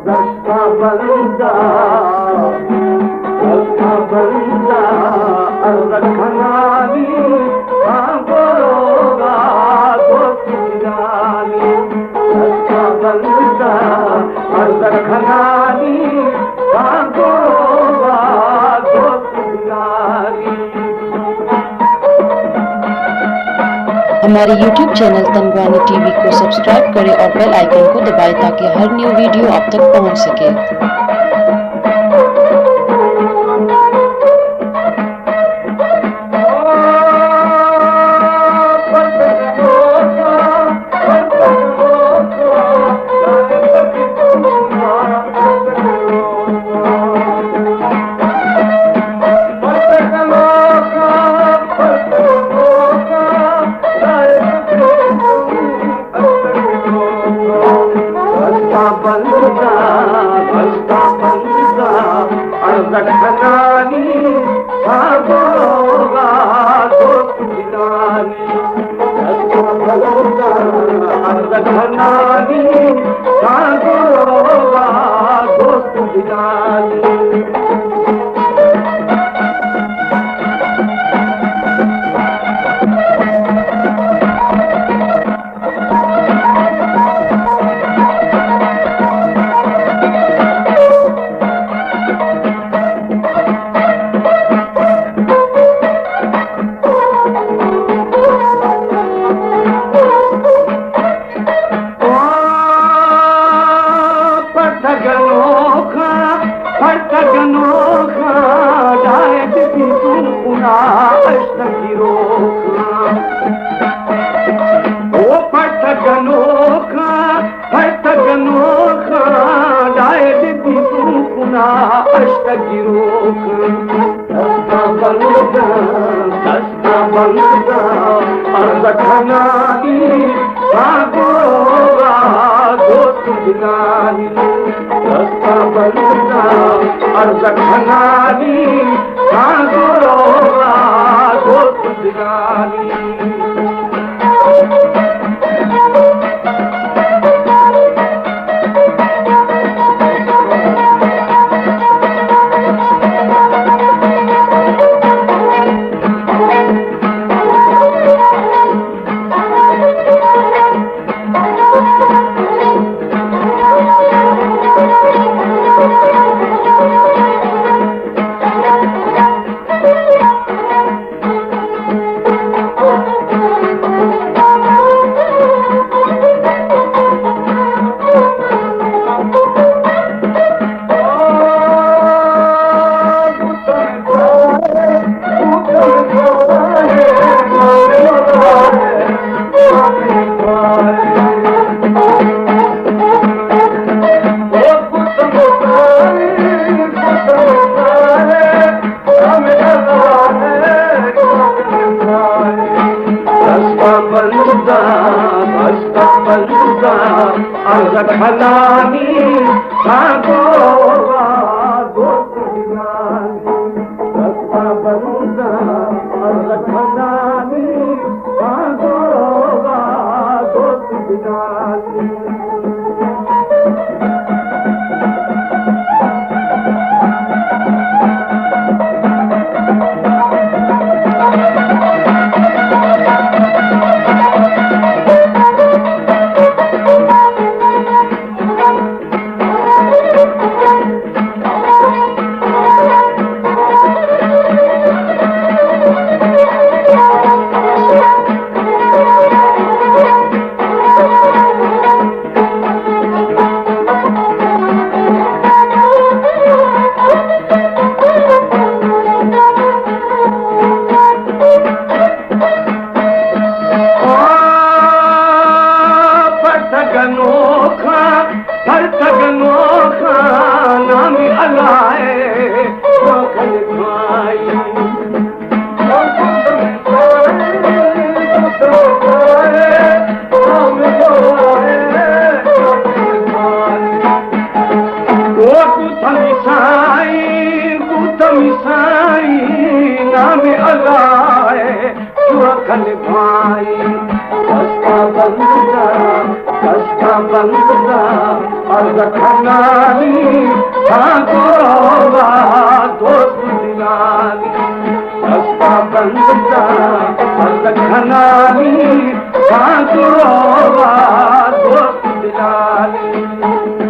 दस्ता बंदा अर्रखनानी गोरोगा दोस्तानी दस्ता बंदा अर्रखनानी गोरोगा दोस्तानी। हमारे YouTube चैनल तंगवानी टीवी को सब्सक्राइब करें और बेल आइकन को दबाएं ताकि हर न्यू वीडियो आप तक पहुंच सके। अर्रखनानी गोरोगा दोस्तानी अर्रखनानी गोरोगा दोस्तानी। Partaganoka, diet pituna, ashtagiroka. Oh, Partaganoka, diet pituna, ashtagiroka. Dasta banda, अर्रखनानी गोरोगा दोस्तानी दस्ता बंदा अर्रखनानी गोरोगा दोस्तानी। अर्रखनानी गोरोगा दोस्तानी दस्ता बंदा अर्रखनानी गोरोगा दोस्तानी। Partaganoka, nami alae wakal khai Gutamisai, nami alae wakal khai Dasta banda खनानी दोस्त दिलानी रस्ता बंद खनानी दोस्त दिलानी